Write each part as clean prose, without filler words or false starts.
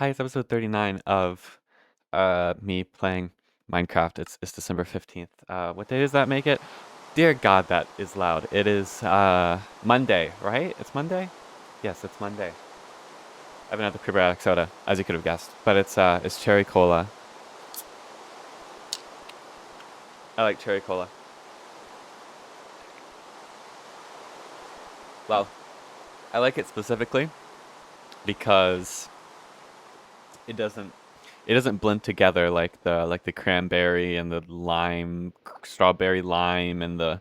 Hi, it's episode 39 of me playing Minecraft. It's December 15th. What day does that make it? Dear God, that is loud. It is Monday, right? It's Monday? Yes, it's Monday. I haven't had the prebiotic soda, as you could have guessed, but it's cherry cola. I like cherry cola. Well, I like it specifically because it doesn't it doesn't blend together like the cranberry and the lime, strawberry lime and the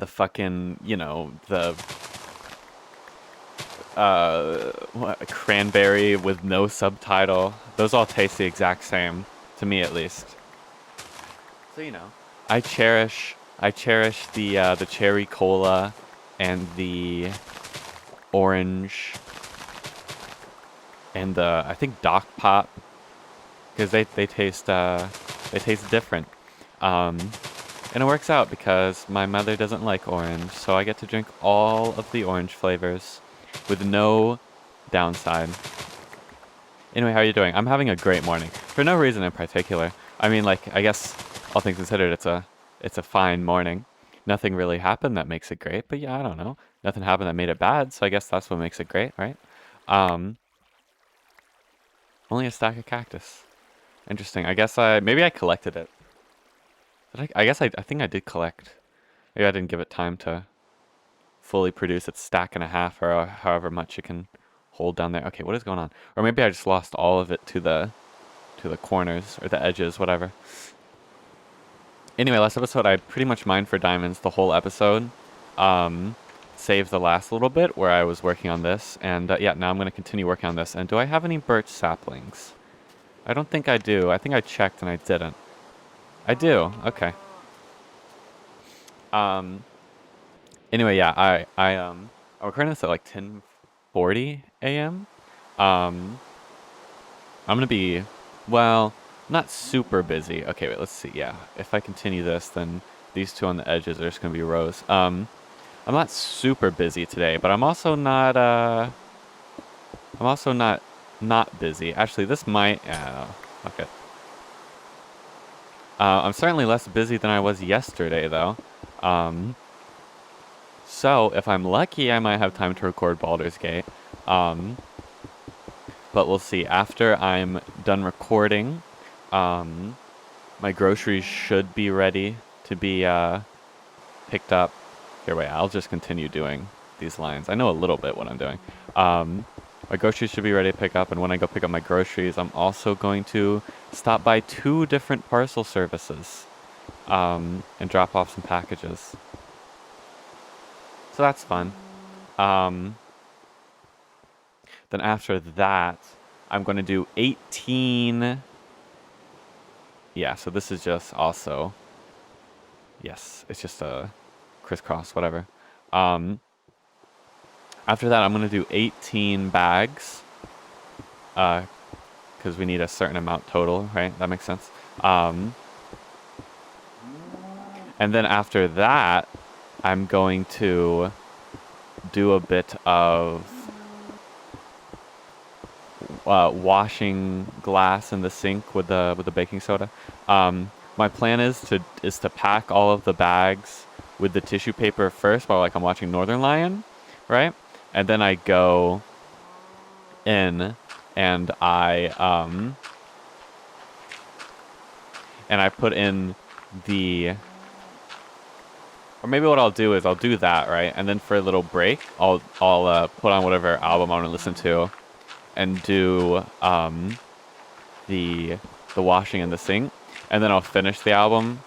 fucking, the cranberry with no subtitle. Those all taste the exact same to me, at least. So I cherish the cherry cola and the orange and the I think Doc Pop because they taste different. Um, and it works out because my mother doesn't like orange, so I get to drink all of the orange flavors with no downside. Anyway, how are you doing? I'm having a great morning for no reason in particular. I mean, like, I guess all things considered, it's a fine morning. Nothing really happened that makes it great, but yeah, I don't know. Nothing happened that made it bad, so I guess that's what makes it great, right? Um, Only a stack of cactus. Interesting. I guess maybe I collected it. I guess I think I did collect. Maybe I didn't give it time to fully produce its stack and a half or however much it can hold down there. Okay, what is going on? Or maybe I just lost all of it to the corners or the edges, whatever. Anyway, last episode I pretty much mined for diamonds the whole episode. Um, Save the last little bit where I was working on this, and yeah, now I'm gonna continue working on this. And do I have any birch saplings? I don't think I do. I think I checked and I didn't. I do. Okay. Um. Anyway, yeah, I'm recording this at like 10:40 a.m. Um, I'm gonna be, well, not super busy. Okay, wait, let's see. Yeah, if I continue this, then these two on the edges are just gonna be rows. I'm not super busy today, but I'm also not busy. Actually, this might. Okay. I'm certainly less busy than I was yesterday, though. Um, so if I'm lucky, I might have time to record Baldur's Gate. Um, but we'll see. After I'm done recording, um, my groceries should be ready to be picked up. Here, wait, I'll just continue doing these lines. I know a little bit what I'm doing. Um, my groceries should be ready to pick up, and when I go pick up my groceries, I'm also going to stop by two different parcel services and drop off some packages. So that's fun. Um, then after that, I'm going to do 18. Yeah, so this is just also, yes, it's just a crisscross, whatever. Um, After that, I'm going to do 18 bags, because we need a certain amount total, right? That makes sense. Um, and then after that, I'm going to do a bit of washing glass in the sink with the baking soda. My plan is to pack all of the bags with the tissue paper first, while like I'm watching Northern Lion, right? And then I go in and I put in the, or maybe what I'll do is I'll do that, right? And then for a little break, I'll put on whatever album I want to listen to and do the the washing in the sink, and then I'll finish the album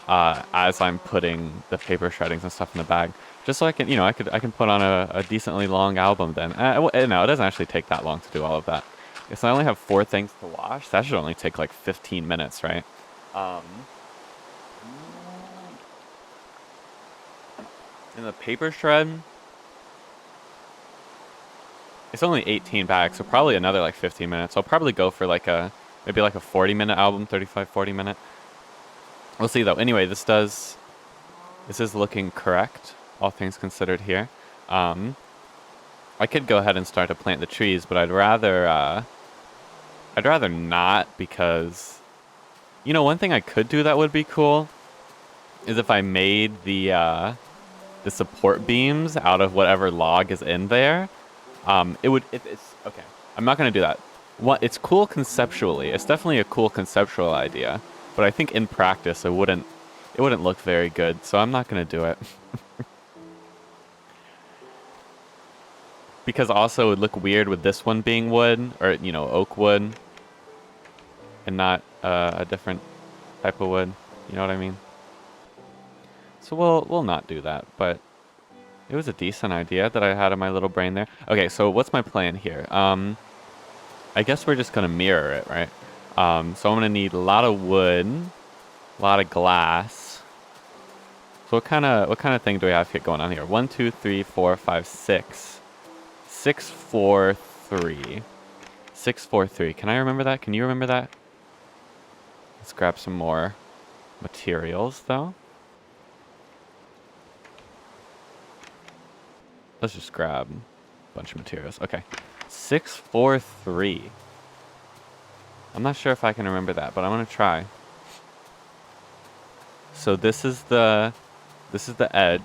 as I'm putting the paper shreddings and stuff in the bag, just so I can, I can put on a decently long album then. No, it doesn't actually take that long to do all of that. Because I only have four things to wash. That should only take like 15 minutes, right? Um, in the paper shred, it's only 18 bags, so probably another like 15 minutes. I'll probably go for maybe like a 40-minute album, 35, 40 minute. We'll see though. Anyway, this is looking correct, all things considered here. Um, I could go ahead and start to plant the trees, but I'd rather not because, you know, one thing I could do that would be cool is if I made the support beams out of whatever log is in there. It's okay. I'm not gonna do that. What it's cool conceptually. It's definitely a cool conceptual idea, but I think in practice it wouldn't look very good. So I'm not gonna do it because also it would look weird with this one being wood or you know oak wood and not a different type of wood. You know what I mean? So we'll not do that, but it was a decent idea that I had in my little brain there. Okay, so what's my plan here? I guess we're just gonna mirror it, right? So I'm gonna need a lot of wood, a lot of glass. So what kind of thing do we have here going on here? 1, 2, 3, 4, 5, 6. 6, 4, 3. 6, 4, 3. Can I remember that? Can you remember that? Let's grab some more materials though. Let's just grab a bunch of materials. Okay. 6, 4, 3. I'm not sure if I can remember that, but I'm gonna try. So this is the edge.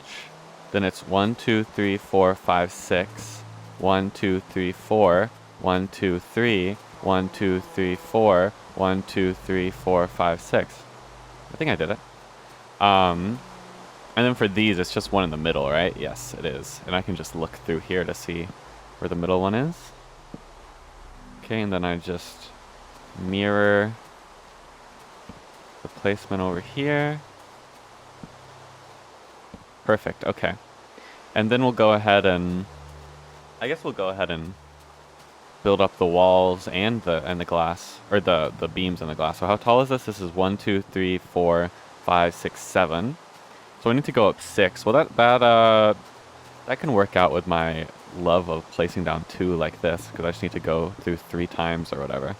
Then it's 1, 2, 3, 4, 5, 6. 1, 2, 3, 4. 1, 2, 3. 1, 2, 3, 4. 1, 2, 3, 4, 5, 6. I think I did it. And then for these, it's just one in the middle, right? Yes, it is. And I can just look through here to see where the middle one is. Okay, and then I just mirror the placement over here. Perfect, okay. And then we'll go ahead and... I guess we'll go ahead and build up the walls and the glass, or the beams in the glass. So how tall is this? This is 1, 2, 3, 4, 5, 6, 7. So I need to go up 6. Well, that can work out with my love of placing down 2 like this, because I just need to go through 3 times or whatever.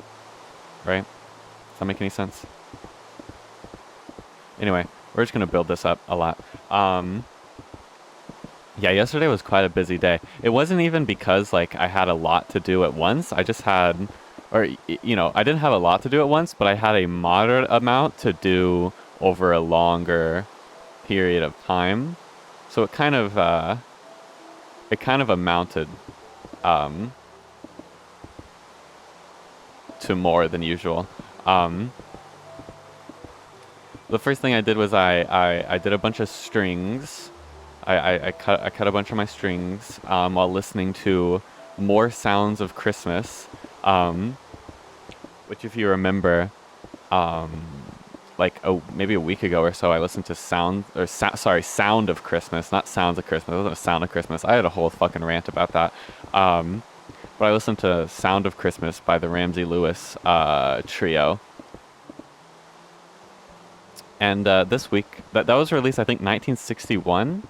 Right? Does that make any sense? Anyway, we're just going to build this up a lot. Yeah, yesterday was quite a busy day. It wasn't even because, like, I had a lot to do at once. I just had, or, you know, I didn't have a lot to do at once, but I had a moderate amount to do over a longer period of time. So it kind of amounted to more than usual. The first thing I did was I did a bunch of strings. I cut a bunch of my strings while listening to More Sounds of Christmas, which if you remember, like maybe a week ago or so, I listened to Sound of Christmas, not Sounds of Christmas. It wasn't a Sound of Christmas. I had a whole fucking rant about that. But I listened to Sound of Christmas by the Ramsey Lewis trio. And this week, that was released, I think, 1961.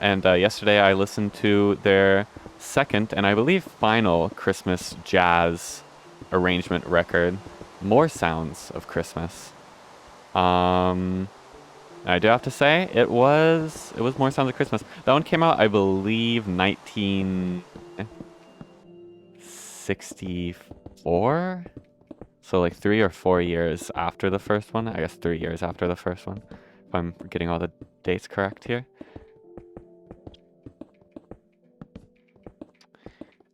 And yesterday I listened to their second, and I believe final, Christmas jazz arrangement record, More Sounds of Christmas. I do have to say, it was More Sounds of Christmas. That one came out, I believe, 1964? So like 3 or 4 years after the first one. I guess 3 years after the first one, if I'm getting all the dates correct here.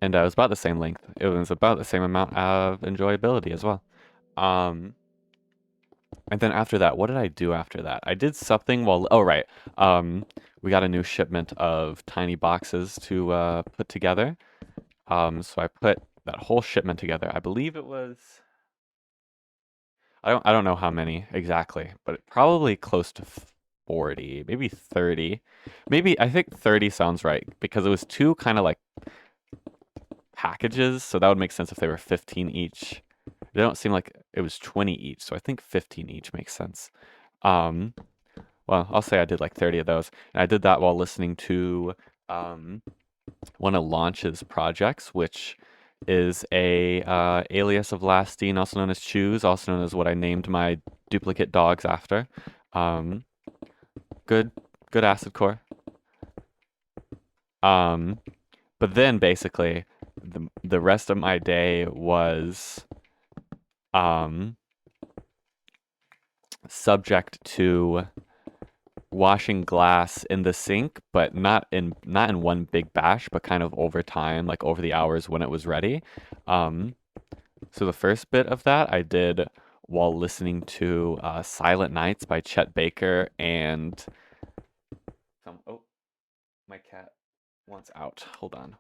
And it was about the same length. It was about the same amount of enjoyability as well. And then after that, what did I do after that? I did something while... Oh, right. We got a new shipment of tiny boxes to put together. So I put that whole shipment together. I believe it was... I don't know how many exactly, but probably close to 40, maybe 30. Maybe, I think 30 sounds right, because it was 2 kind of like packages, so that would make sense if they were 15 each. They don't seem like it was 20 each, so I think 15 each makes sense. Well, I'll say I did like 30 of those, and I did that while listening to one of Launch's projects, which is a alias of Lastine, also known as Choose, also known as what I named my duplicate dogs after. Good acid core. But then basically, the rest of my day was um, subject to washing glass in the sink, but not in one big bash, but kind of over time, like over the hours when it was ready. Um, so the first bit of that I did while listening to Silent Nights by Chet Baker and oh, my cat wants out. Hold on.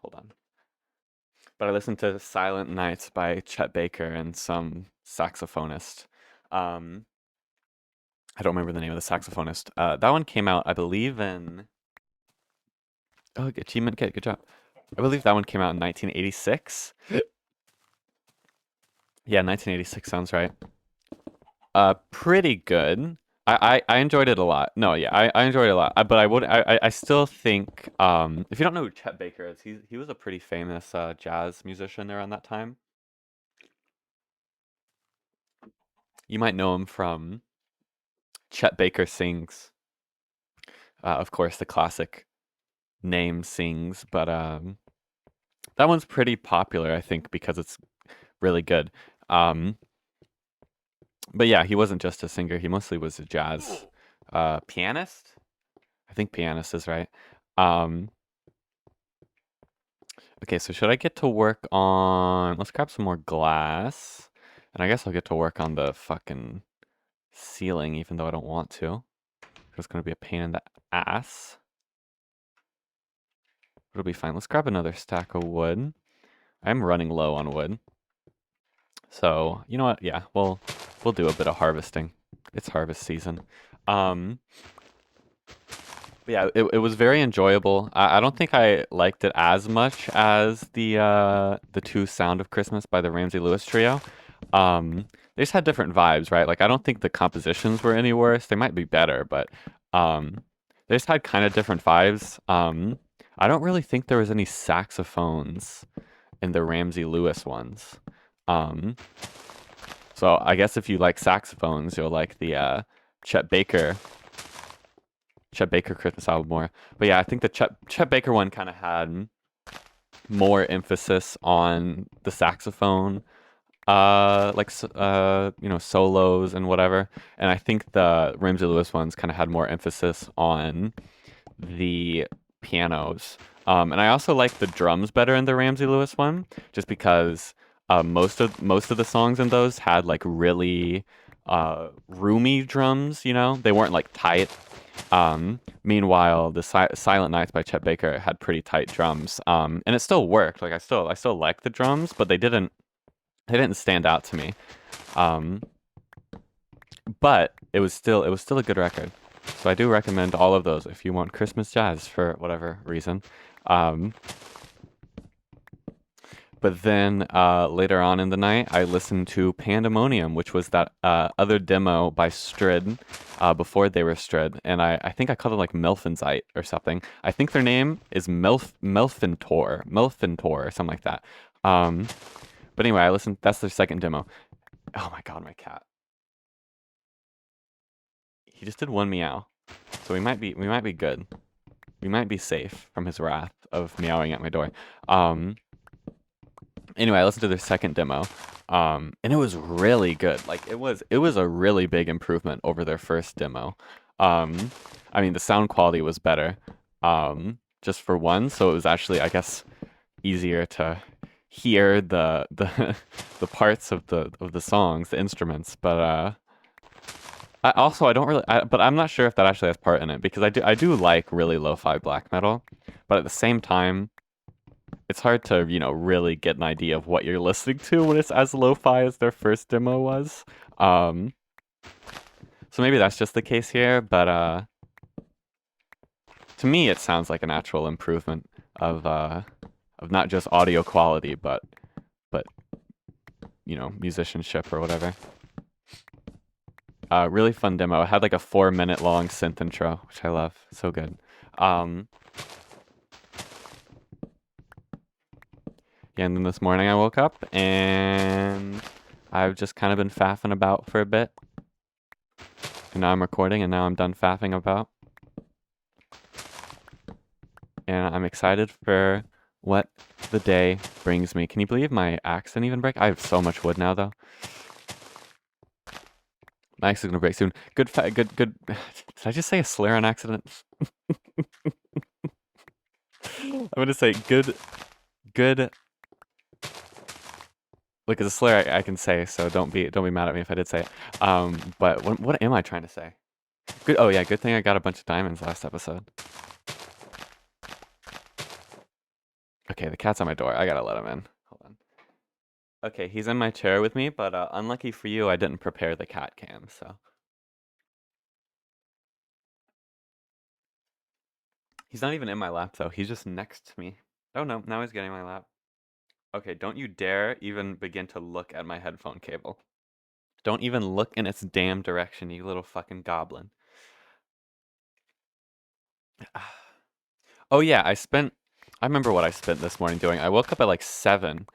But I listened to Silent Nights by Chet Baker and some saxophonist. Um, I don't remember the name of the saxophonist. That one came out, I believe, in. Oh, achievement kit. Good job. I believe that one came out in 1986. Yeah, 1986 sounds right. Pretty good. I enjoyed it a lot. No, yeah, I enjoyed it a lot. But I still think if you don't know who Chet Baker is, he was a pretty famous jazz musician around that time. You might know him from Chet Baker Sings. Of course, the classic name Sings, but that one's pretty popular, I think, because it's really good. Um, but yeah, he wasn't just a singer; he mostly was a jazz pianist. I think pianist is right. Um, okay, so should I get to work on? Let's grab some more glass, and I guess I'll get to work on the fucking ceiling, even though I don't want to. It's gonna be a pain in the ass. It'll be fine. Let's grab another stack of wood. I'm running low on wood. So, you know what? Yeah, we'll do a bit of harvesting. It's harvest season. Um, but yeah, it was very enjoyable. I don't think I liked it as much as the two Sound of Christmas by the Ramsey Lewis Trio. They just had different vibes, right? Like I don't think the compositions were any worse. They might be better, but they just had kind of different vibes. I don't really think there was any saxophones in the Ramsey Lewis ones. Um, so I guess if you like saxophones, you'll like the Chet Baker Christmas album more. But yeah, I think the Chet Baker one kind of had more emphasis on the saxophone, solos and whatever. And I think the Ramsey Lewis ones kind of had more emphasis on the pianos. And I also like the drums better in the Ramsey Lewis one, just because most of the songs in those had like really roomy drums. You know, they weren't like tight. Meanwhile, the Silent Nights by Chet Baker had pretty tight drums. And it still worked. Like I still like the drums, but they didn't stand out to me. But it was still a good record. So I do recommend all of those if you want Christmas jazz for whatever reason. Um, but then later on in the night, I listened to Pandemonium, which was that other demo by Strid before they were Strid. And I think I called it like Melfenzite or something. I think their name is Melfintor or something like that. But anyway, I listened. That's their second demo. Oh my god, my cat. He just did one meow. So we might be good. We might be safe from his wrath of meowing at my door. Anyway, I listened to their second demo. And it was really good. Like it was a really big improvement over their first demo. I mean the sound quality was better. Just for one, so it was actually, I guess, easier to hear the the parts of the songs, the instruments, but I don't really, but I'm not sure if that actually has part in it because I do like really lo-fi black metal, but at the same time, it's hard to really get an idea of what you're listening to when it's as lo-fi as their first demo was. Um, so maybe that's just the case here, but to me it sounds like a natural improvement of not just audio quality, but musicianship or whatever. Really fun demo. It had like a 4-minute long synth intro, which I love. So good. Yeah, and then this morning I woke up and I've just kind of been faffing about for a bit. And now I'm recording and now I'm done faffing about. And I'm excited for what the day brings me. Can you believe my axe didn't even break? I have so much wood now, though. My axe is gonna break soon. Good. Did I just say a slur on accident? I'm gonna say good. Look, it's a slur I can say, so don't be mad at me if I did say it. But what am I trying to say? Good. Oh yeah, good thing I got a bunch of diamonds last episode. Okay, the cat's on my door. I gotta let him in. Hold on. Okay, he's in my chair with me, but unlucky for you, I didn't prepare the cat cam, so. He's not even in my lap, though. He's just next to me. Oh no, now he's getting my lap. Okay, don't you dare even begin to look at my headphone cable. Don't even look in its damn direction, you little fucking goblin. Oh yeah, I remember what I spent this morning doing. I woke up at like 7.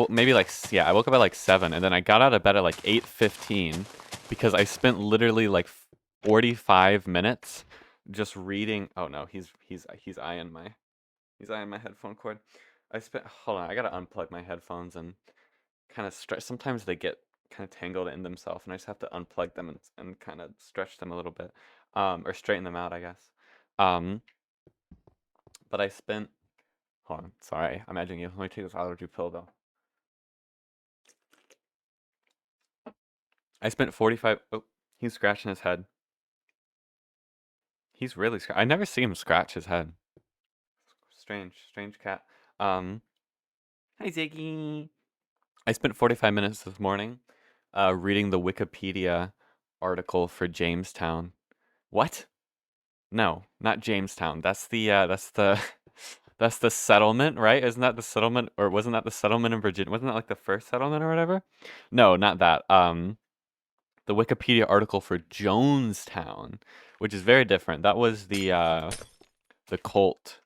Maybe like, yeah, I woke up at like 7, and then I got out of bed at like 8:15 because I spent literally like 45 minutes just reading. Oh no, he's eyeing my headphone cord. Hold on, I gotta unplug my headphones and kind of stretch. Sometimes they get kind of tangled in themselves, and I just have to unplug them and kind of stretch them a little bit, or straighten them out, I guess. But I spent. Hold on, sorry, I'm edging you. Let me take this allergy pill though. I spent 45. Oh, he's scratching his head. He's really I never see him scratch his head. Strange cat. Hi Ziggy. I spent 45 minutes this morning reading the Wikipedia article for Jamestown. What? No, not Jamestown. That's the that's the settlement, right? Isn't that the settlement, or wasn't that the settlement in Virginia? Wasn't that like the first settlement or whatever? No, not that. The Wikipedia article for Jonestown, which is very different. That was the Colt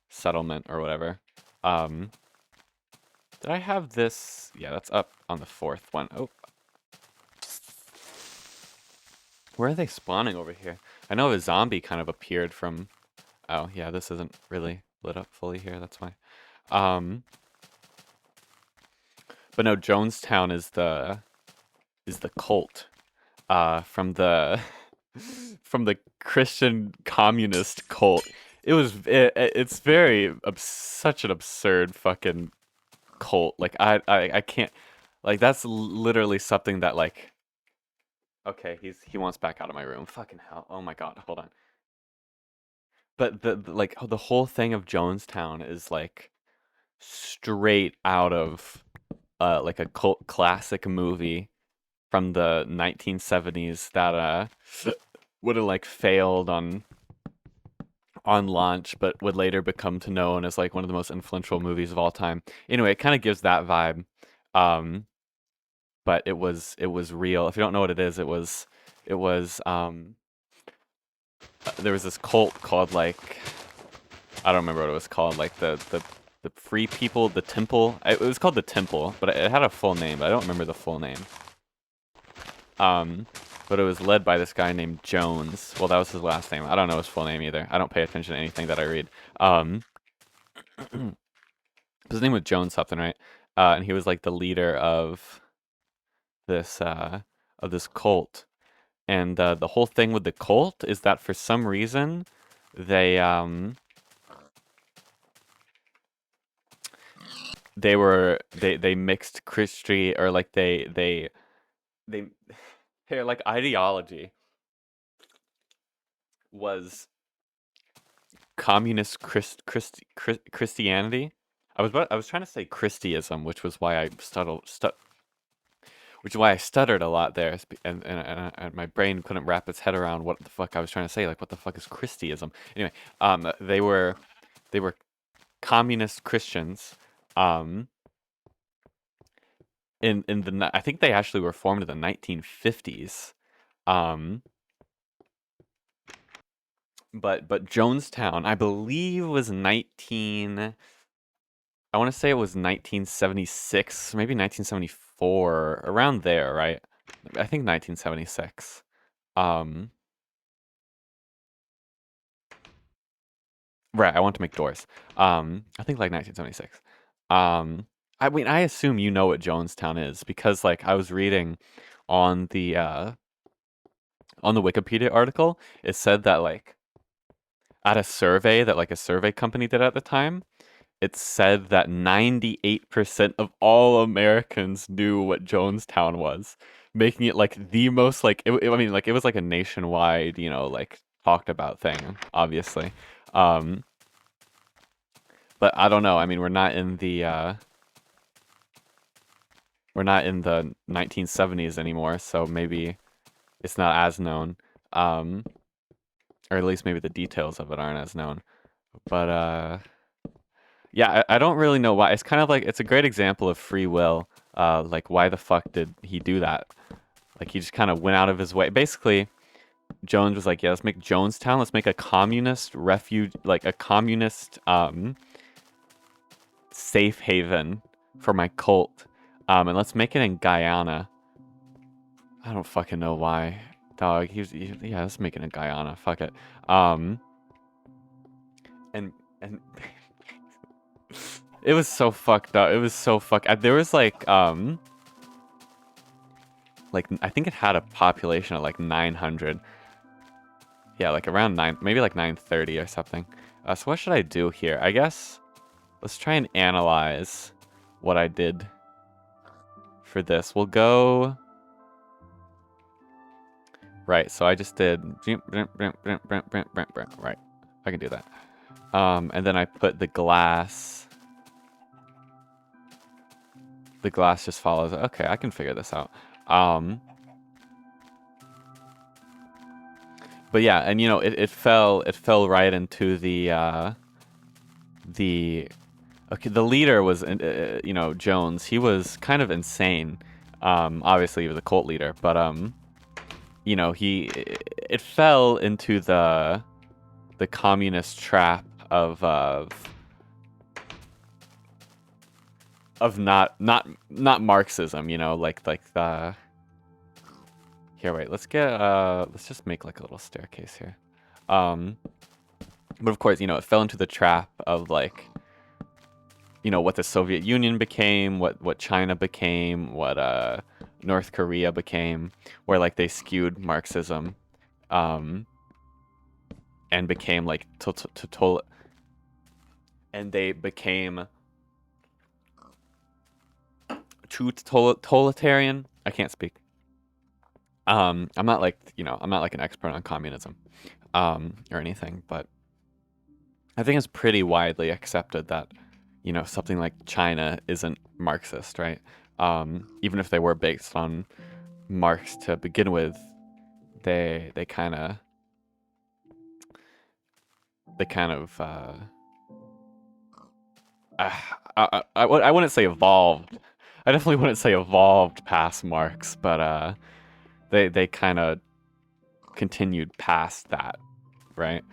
settlement or whatever. Did I have this? Yeah, that's up on the 4th one. Oh. Where are they spawning over here? I know a zombie kind of appeared from... Oh, yeah, this isn't really lit up fully here, that's why. But no, Jonestown is the cult from the from the Christian communist cult. It's very such an absurd fucking cult. Like I can't, like, that's literally something that, like, okay, he wants back out of my room. Fucking hell. Oh my god, hold on. But like the whole thing of Jonestown is like straight out of like a cult classic movie from the 1970s that would have like failed on launch, but would later become to known as like one of the most influential movies of all time. Anyway, it kind of gives that vibe. But it was real. If you don't know what it is, it was there was this cult called, like, I don't remember what it was called, like the Free People, the Temple. It was called the Temple, but it had a full name, but I don't remember the full name. But it was led by this guy named Jones. Well, that was his last name. I don't know his full name either. I don't pay attention to anything that I read. His name was Jones something, right? And he was like the leader of this cult. And the whole thing with the cult is that for some reason they mixed Christianity, or like they their like ideology was communist Christianity. I was trying to say Christiism, which was why I stuttered a lot there, and my brain couldn't wrap its head around what the fuck I was trying to say. Like, what the fuck is Christiism? Anyway, they were communist Christians. I think they actually were formed in the 1950s. But Jonestown, I believe, was I want to say it was 1976, maybe 1974, around there, right? I think 1976. Right, I want to make doors. I think like 1976. I mean, I assume you know what Jonestown is because like I was reading on the Wikipedia article, it said that like at a survey that like a survey company did at the time, it said that 98% of all Americans knew what Jonestown was, making it like the most like I mean like it was like a nationwide, like talked about thing, obviously. Um, but I don't know. I mean, we're not in the 1970s anymore, so maybe it's not as known. Um, or at least maybe the details of it aren't as known. But yeah, I don't really know why. It's kind of like it's a great example of free will. Like why the fuck did he do that? Like he just kind of went out of his way. Basically, Jones was like, yeah, let's make Jonestown. Let's make a communist refuge, like a communist safe haven for my cult. And let's make it in Guyana. I don't fucking know why. Dog, yeah, let's make it in Guyana. Fuck it. Um, and it was so fucked up. It was so fucked. There was like I think it had a population of like 900. Yeah, like around 9, maybe like 930 or something. So what should I do here? I guess let's try and analyze what I did for this. We'll go right. So I just did right. I can do that. And then I put the glass. The glass just follows. Okay, I can figure this out. But yeah, and it fell right into the okay, the leader was Jones. He was kind of insane. Obviously he was a cult leader, but it fell into the communist trap of not Marxism, like the here, wait, let's just make like a little staircase here. But of course, it fell into the trap of like, what the Soviet Union became, what China became, what North Korea became, where like they skewed Marxism, and became like total, and they became too totalitarian. I can't speak. I'm not like an expert on communism, or anything, but I think it's pretty widely accepted that, something like China isn't Marxist, right? Even if they were based on Marx to begin with, they kind of I wouldn't say evolved. I definitely wouldn't say evolved past Marx, but they kind of continued past that, right?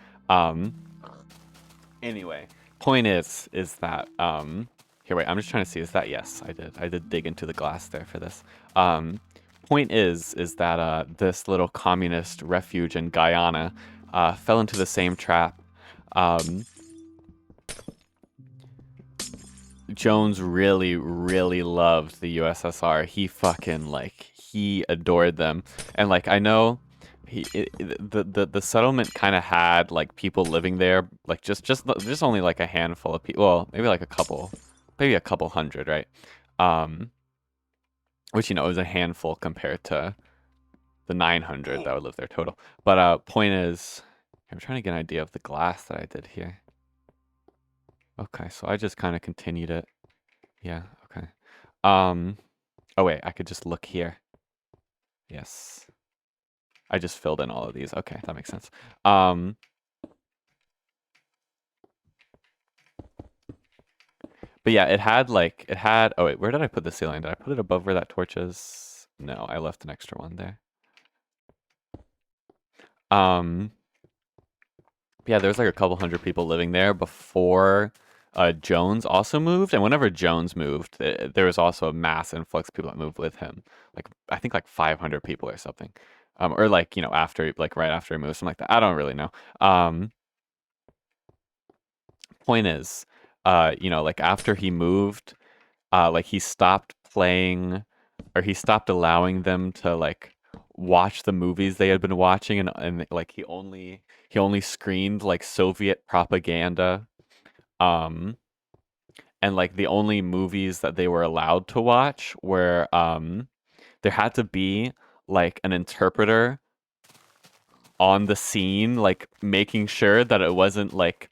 Anyway, point is that here, wait, I'm just trying to see, is that, yes, I did dig into the glass there for this. Point is that this little communist refuge in Guyana fell into the same trap. Jones really, really loved the USSR. He fucking he adored them, and like I know, the settlement kind of had like people living there, like just only like a handful of people. Well, maybe like maybe a couple hundred, right? Which is a handful compared to the 900 that would live there total. But point is, I'm trying to get an idea of the glass that I did here. Okay, so I just kind of continued it. Yeah, okay. Oh wait, I could just look here. Yes. I just filled in all of these. Okay, that makes sense. But yeah, it had oh wait, where did I put the ceiling? Did I put it above where that torch is? No, I left an extra one there. Yeah, there was like a couple hundred people living there before Jones also moved, and whenever Jones moved, there was also a mass influx of people that moved with him. Like I think like 500 people or something, or like after right after he moved, something like that. I don't really know. point is, you know, like after he moved, like he stopped playing, or he stopped allowing them to like watch the movies they had been watching, and like he only screened like Soviet propaganda. Um, and like the only movies that they were allowed to watch were there had to be like an interpreter on the scene, like making sure that it wasn't like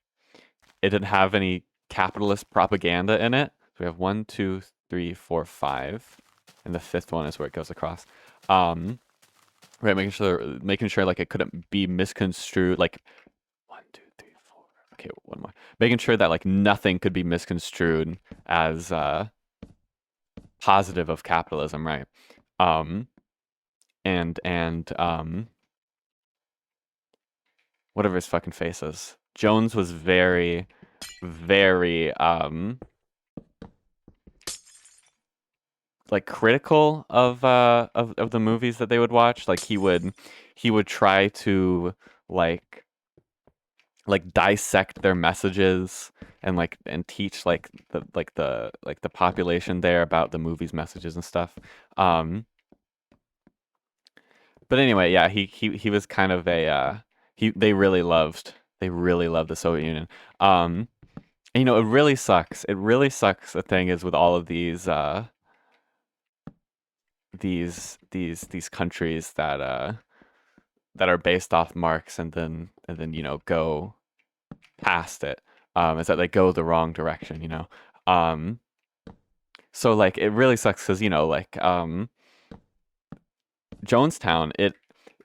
it didn't have any capitalist propaganda in it. So we have one, two, three, four, five, and the fifth one is where it goes across. Um, right, making sure like it couldn't be misconstrued. Like one, two, three, four. Okay, one more. Making sure that like nothing could be misconstrued as positive of capitalism, right? Um, and whatever his fucking face is. Jones was very, very like critical of the movies that they would watch. Like he would try to like dissect their messages and and teach like the population there about the movie's messages and stuff. Um, but anyway, yeah, he was kind of a he they really loved the Soviet Union. And, you know, it really sucks. It really sucks. The thing is with all of these countries that are based off Marx and then you know go past it, is that they go the wrong direction, you know. Um, so like it really sucks because you know like Jonestown,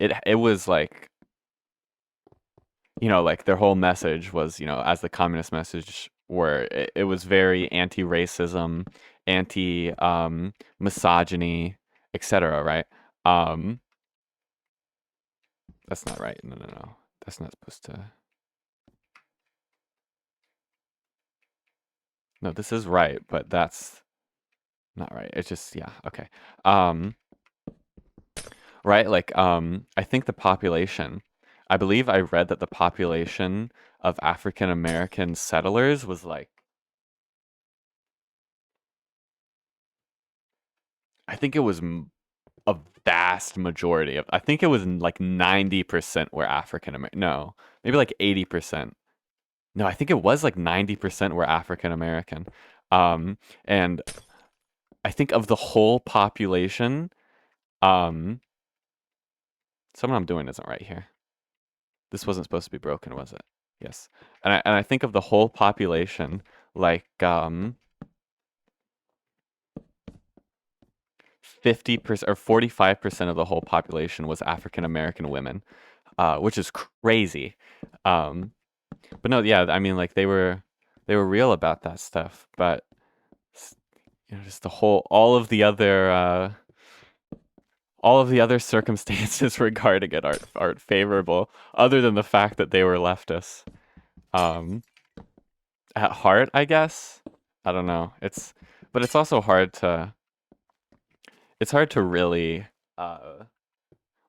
it was like, you know, like their whole message was, you know, as the communist message, where it was very anti-racism, anti misogyny, etc. Right? Um, that's not right. No, no, no. That's not supposed to. No, this is right, but that's not right. It's just yeah, okay. Um, right, like I think the population, I believe I read that the population of African American settlers was like, I think it was a vast majority of, I think it was like 90% were African American. No, maybe like 80%. No, I think it was like 90% were African American. And I think of the whole population, um, something I'm doing isn't right here. This wasn't supposed to be broken, was it? Yes. And I think of the whole population, like 50% or 45% of the whole population was African American women, which is crazy. Um, but no, yeah, I mean, like they were real about that stuff, but you know, just the whole all of the other circumstances regarding it aren't favorable, other than the fact that they were leftists. Um, at heart, I guess. I don't know. But it's also hard to really uh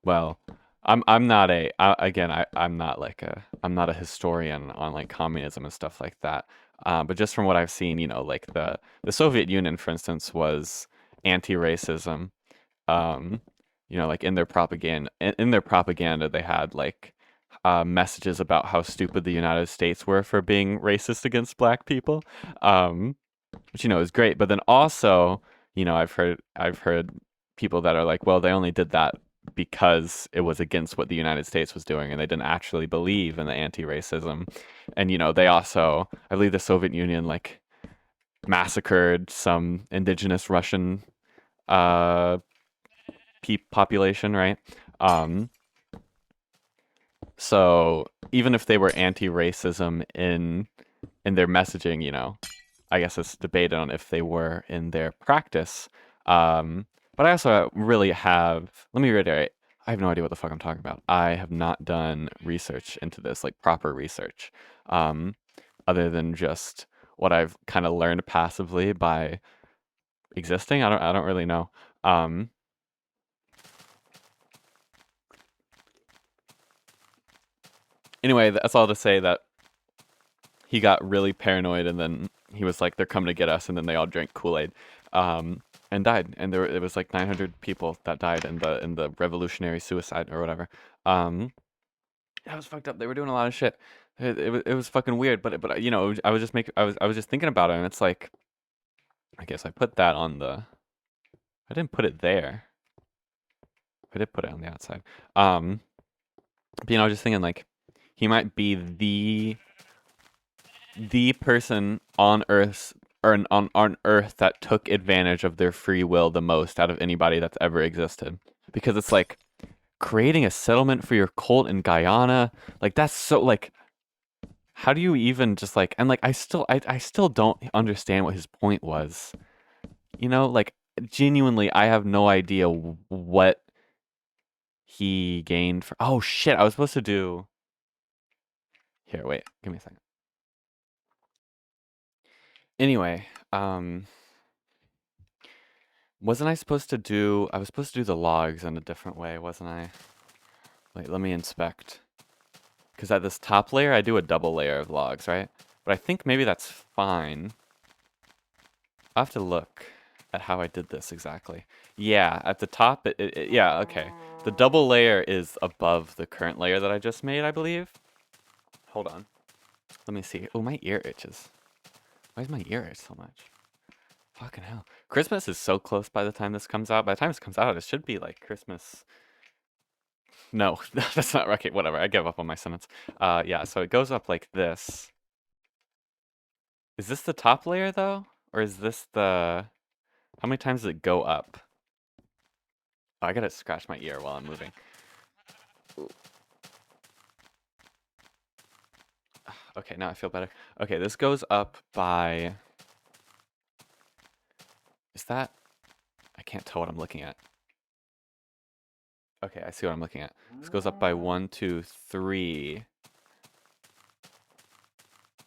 well, I'm not again, I'm not like I'm not a historian on like communism and stuff like that. But just from what I've seen, you know, like the Soviet Union, for instance, was anti-racism. Um, you know, like in their propaganda, they had like messages about how stupid the United States were for being racist against black people, um, which you know is great. But then also, you know, I've heard people that are like, well, they only did that because it was against what the United States was doing, and they didn't actually believe in the anti-racism. And you know, they also, I believe, the Soviet Union like massacred some indigenous Russian uh population, right? Um, so even if they were anti-racism in their messaging, you know, I guess it's debated on if they were in their practice. But I also really have, let me reiterate, I have no idea what the fuck I'm talking about. I have not done research into this, like proper research, um, other than just what I've kind of learned passively by existing. I don't really know. Um, anyway, that's all to say that he got really paranoid, and then he was like, "They're coming to get us," and then they all drank Kool-Aid, and died. And it was like 900 people that died in the revolutionary suicide or whatever. That was fucked up. They were doing a lot of shit. It was fucking weird, but you know, I was just thinking about it, and it's like, I guess I put that on the. I didn't put it there. I did put it on the outside. But you know, I was just thinking like, he might be the person on Earth or on Earth that took advantage of their free will the most out of anybody that's ever existed. Because it's like creating a settlement for your cult in Guyana, like that's so like, how do you even just like, and like I still don't understand what his point was. You know, like genuinely I have no idea what he gained for. Oh shit, I was supposed to do. Here, wait, give me a second. Anyway, wasn't I supposed to do, I was supposed to do the logs in a different way, wasn't I? Wait, let me inspect. Because at this top layer, I do a double layer of logs, right? But I think maybe that's fine. I'll have to look at how I did this exactly. Yeah, at the top, yeah, okay. The double layer is above the current layer that I just made, I believe. Hold on. Let me see. Oh, my ear itches. Why does my ear itch so much? Fucking hell. Christmas is so close by the time this comes out. By the time this comes out, it should be like Christmas. No, that's not right. Okay, whatever. I give up on my sentence. Yeah, so it goes up like this. Is this the top layer though? Or is this the... How many times does it go up? Oh, I gotta scratch my ear while I'm moving. Ooh. Okay, now I feel better. Okay, this goes up by... Is that... I can't tell what I'm looking at. Okay, I see what I'm looking at. This goes up by 1, 2, 3.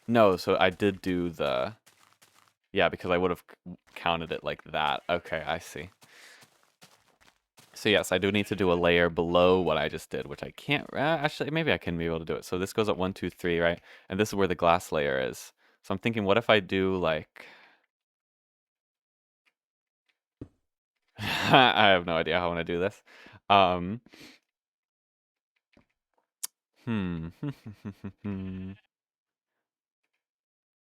No, so I did do the... Yeah, because I would have counted it like that. Okay, I see. So yes, I do need to do a layer below what I just did, which I can't... actually, maybe I can be able to do it. So this goes up 1, 2, 3, right? And this is where the glass layer is. So I'm thinking, what if I do like... I have no idea how I want to do this.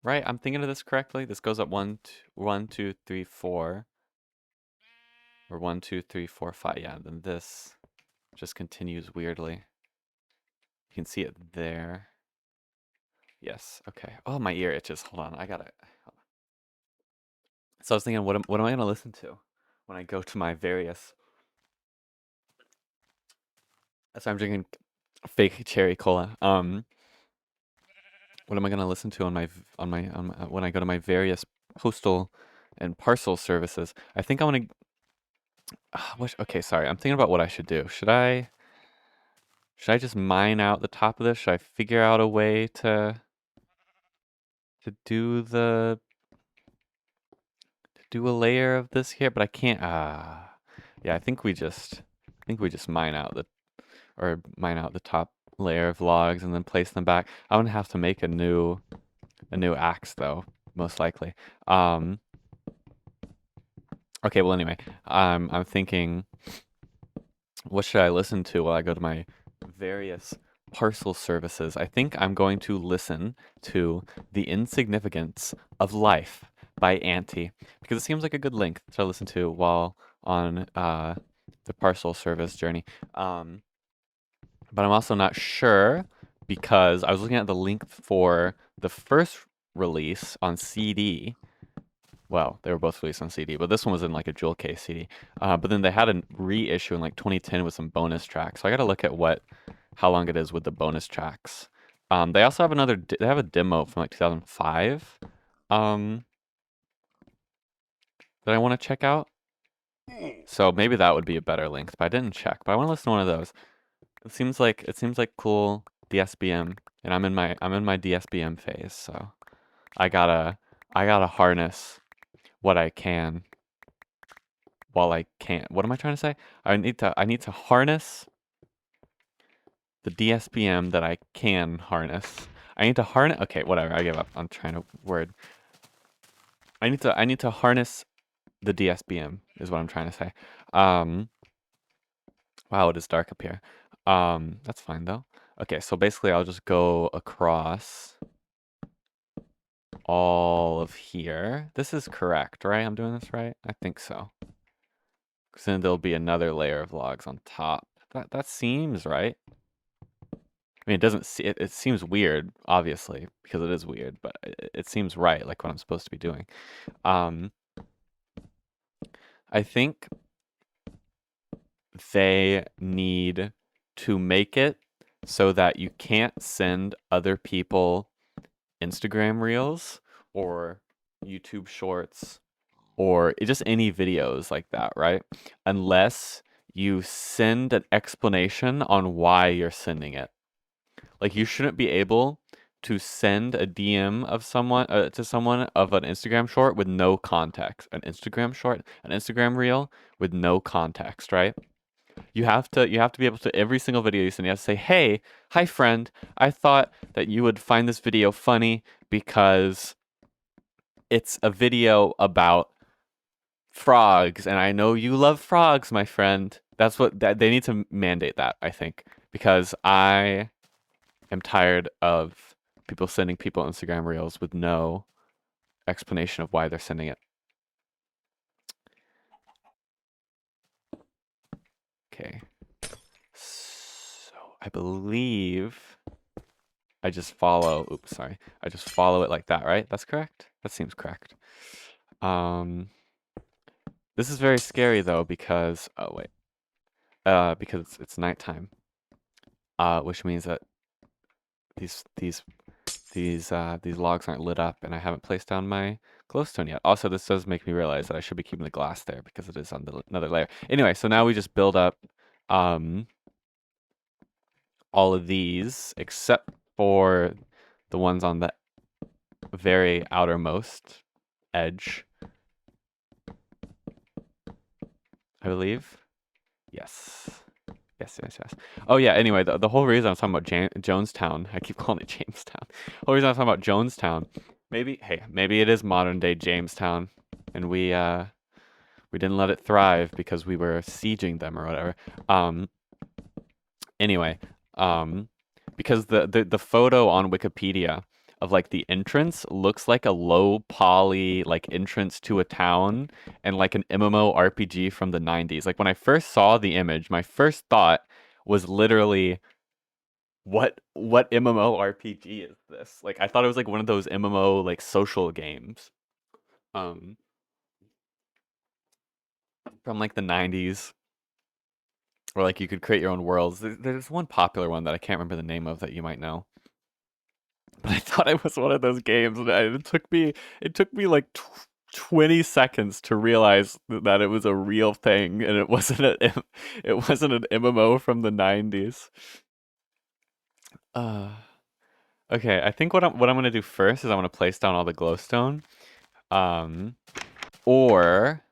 Right, I'm thinking of this correctly. This goes up 1, 2, 3, 4. Or 1, 2, 3, 4, 5. Yeah, then this just continues weirdly. You can see it there. Yes, okay. Oh, my ear itches. Hold on, I got it. So I was thinking, what am I going to listen to when I go to my various... So I'm drinking fake cherry cola. What am I going to listen to on my when I go to my various postal and parcel services? I think I want to... okay, sorry. I'm thinking about what I should do. Should I just mine out the top of this? Should I figure out a way to do the... do a layer of this here? But I can't... yeah, I think we just mine out the top layer of logs and then place them back. I'm gonna have to make a new axe though, most likely. Okay, well anyway, I'm thinking, what should I listen to while I go to my various parcel services? I think I'm going to listen to The Insignificance of Life by Auntie, because it seems like a good link to listen to while on the parcel service journey. But I'm also not sure, because I was looking at the link for the first release on CD. Well, they were both released on CD, but this one was in like a jewel case CD. But then they had a reissue in like 2010 with some bonus tracks. So I got to look at how long it is with the bonus tracks. They also have they have a demo from like 2005 that I want to check out. So maybe that would be a better link, but I didn't check. But I want to listen to one of those. It seems like cool DSBM, and I'm in my DSBM phase, so I gotta harness what I can while I can't. What am I trying to say? I need to harness the DSBM that I can harness. I need to harness. Okay, whatever. I give up. I'm trying to word. I need to harness the DSBM is what I'm trying to say. Wow, it is dark up here. That's fine though. Okay, so basically I'll just go across all of here. This is correct, right? I'm doing this right? I think so. Because then there'll be another layer of logs on top. That seems right. I mean, it doesn't see it seems weird, obviously, because it is weird, but it seems right, like what I'm supposed to be doing. I think they need to make it so that you can't send other people Instagram reels or YouTube shorts or just any videos like that, right? Unless you send an explanation on why you're sending it. Like you shouldn't be able to send a DM of someone to someone of an Instagram short with no context. An Instagram short, an Instagram reel with no context, right? You have to be able to every single video you send. You have to say, "Hey, hi friend. I thought that you would find this video funny because it's a video about frogs, and I know you love frogs, my friend." That's what they need to mandate that, I think, because I am tired of people sending people Instagram reels with no explanation of why they're sending it. Okay. So I believe I just follow, oops, sorry. I just follow it like that, right? That's correct? That seems correct. This is very scary though because, oh wait. Because it's nighttime. Which means that these logs aren't lit up and I haven't placed down my glowstone yet. Also, this does make me realize that I should be keeping the glass there because it is on another layer. Anyway, so now we just build up all of these except for the ones on the very outermost edge, I believe. Yes. Yes. Oh yeah, anyway, the whole reason I'm talking about Jonestown, I keep calling it Jamestown. The whole reason I'm talking about Jonestown, maybe it is modern day Jamestown, and we didn't let it thrive because we were sieging them or whatever. Anyway, because the photo on Wikipedia of like the entrance looks like a low poly like entrance to a town and like an MMO RPG from the 90s. Like when I first saw the image, my first thought was literally what MMO RPG is this? Like I thought it was like one of those MMO like social games. From like the 90s where like you could create your own worlds. There's one popular one that I can't remember the name of that you might know. But I thought it was one of those games, and it took me like 20 seconds to realize that it was a real thing, and it wasn't an MMO from the 90s. Okay, I think what I'm gonna do first is I'm gonna place down all the glowstone, or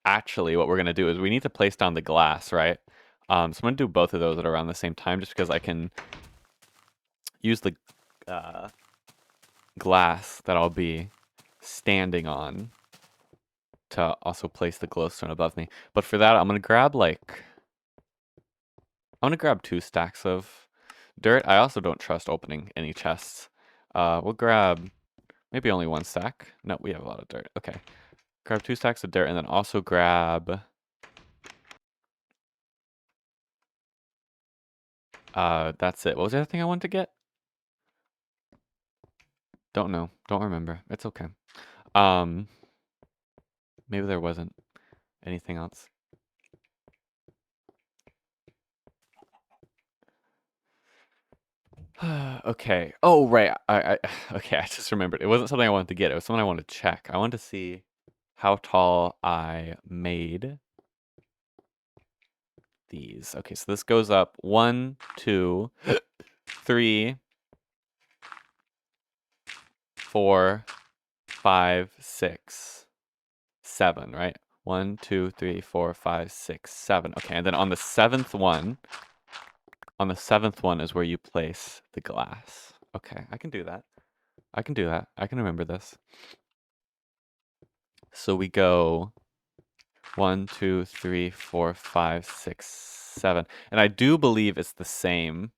actually, what we're gonna do is we need to place down the glass, right? So I'm gonna do both of those at around the same time, just because I can use the glass that I'll be standing on to also place the glowstone above me. But for that, I'm gonna grab 2 stacks of dirt. I also don't trust opening any chests. We'll grab maybe only 1 stack. No, we have a lot of dirt. Okay. Grab 2 stacks of dirt and then also grab that's it. What was the other thing I wanted to get? Don't know. Don't remember. It's okay. Maybe there wasn't anything else. Okay. Oh, right. Okay, I just remembered. It wasn't something I wanted to get. It was something I wanted to check. I wanted to see how tall I made these. Okay, so this goes up 1, 2, 3, 4, 5, 6, 7, right? 1, 2, 3, 4, 5, 6, 7. Okay, and then on the seventh one is where you place the glass. Okay, I can do that. I can do that. I can remember this. So we go 1, 2, 3, 4, 5, 6, 7. And I do believe it's the same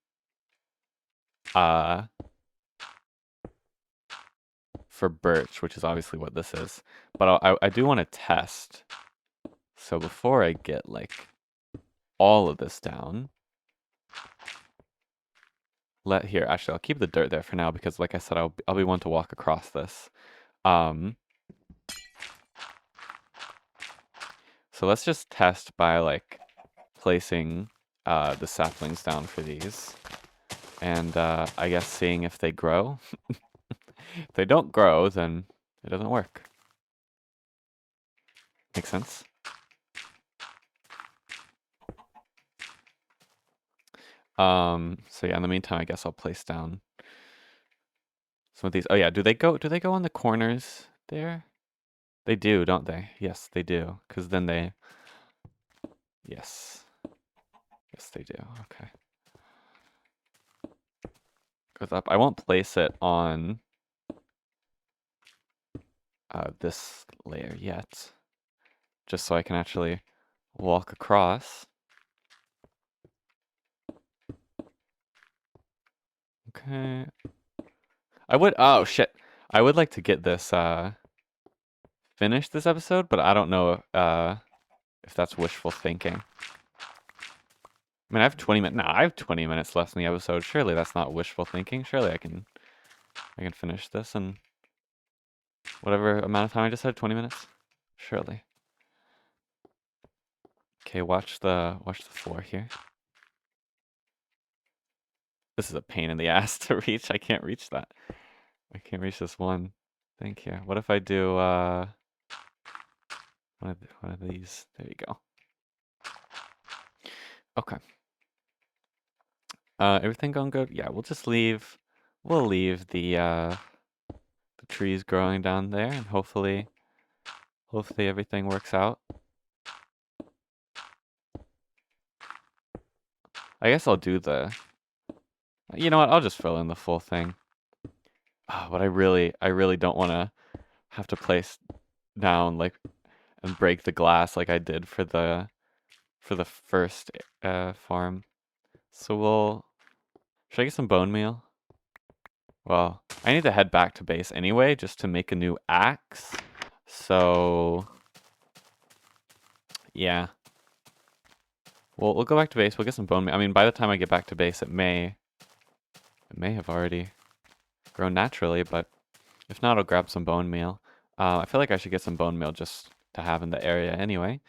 for birch, which is obviously what this is. But I do want to test. So before I get like all of this down, actually I'll keep the dirt there for now because like I said, I'll be one to walk across this. So let's just test by like placing the saplings down for these. And I guess seeing if they grow. If they don't grow, then it doesn't work. Make sense? So yeah, in the meantime, I guess I'll place down some of these. Oh yeah, do they go on the corners there? They do, don't they? Yes, they do. Because then they... Yes. Yes, they do. Okay. Goes up. I won't place it on this layer yet. Just so I can actually walk across. Okay. Oh shit. I would like to get this, finish this episode, but I don't know, if that's wishful thinking. I mean, I have 20 minutes. No, I have 20 minutes left in the episode. Surely that's not wishful thinking. Surely I can finish this in whatever amount of time I just said, 20 minutes. Surely. Okay, watch the floor here. This is a pain in the ass to reach. I can't reach that. I can't reach this one thing here. What if I do one of these? There you go. Okay. Everything going good? Yeah, we'll leave the trees growing down there, and hopefully everything works out. I guess I'll do you know what? I'll just fill in the full thing. Oh, but I really don't want to have to place down like and break the glass like I did for the first farm. So should I get some bone meal? Well, I need to head back to base anyway just to make a new axe. So yeah. We'll go back to base. We'll get some bone meal. I mean, by the time I get back to base, it may have already grown naturally, but if not, I'll grab some bone meal. I feel like I should get some bone meal just to have in the area anyway.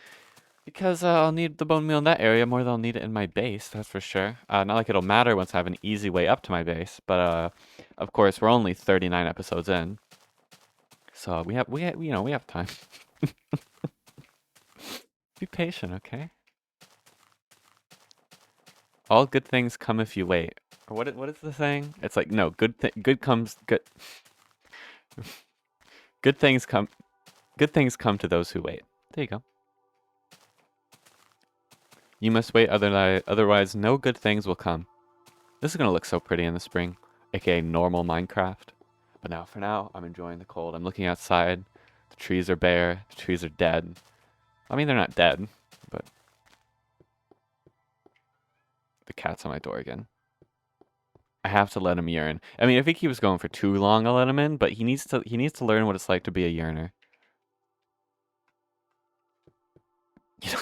Because I'll need the bone meal in that area more than I'll need it in my base, that's for sure. Not like it'll matter once I have an easy way up to my base, but of course we're only 39 episodes in. So we have time. Be patient, okay? All good things come if you wait. Or what is the saying? It's like no, good things come to those who wait. There you go. You must wait, otherwise no good things will come. This is gonna look so pretty in the spring, aka normal Minecraft. But now, for now, I'm enjoying the cold. I'm looking outside. The trees are bare. The trees are dead. I mean, they're not dead, but the cat's on my door again. I have to let him yearn. I mean, if he keeps going for too long, I'll let him in. But he needs to learn what it's like to be a yearner.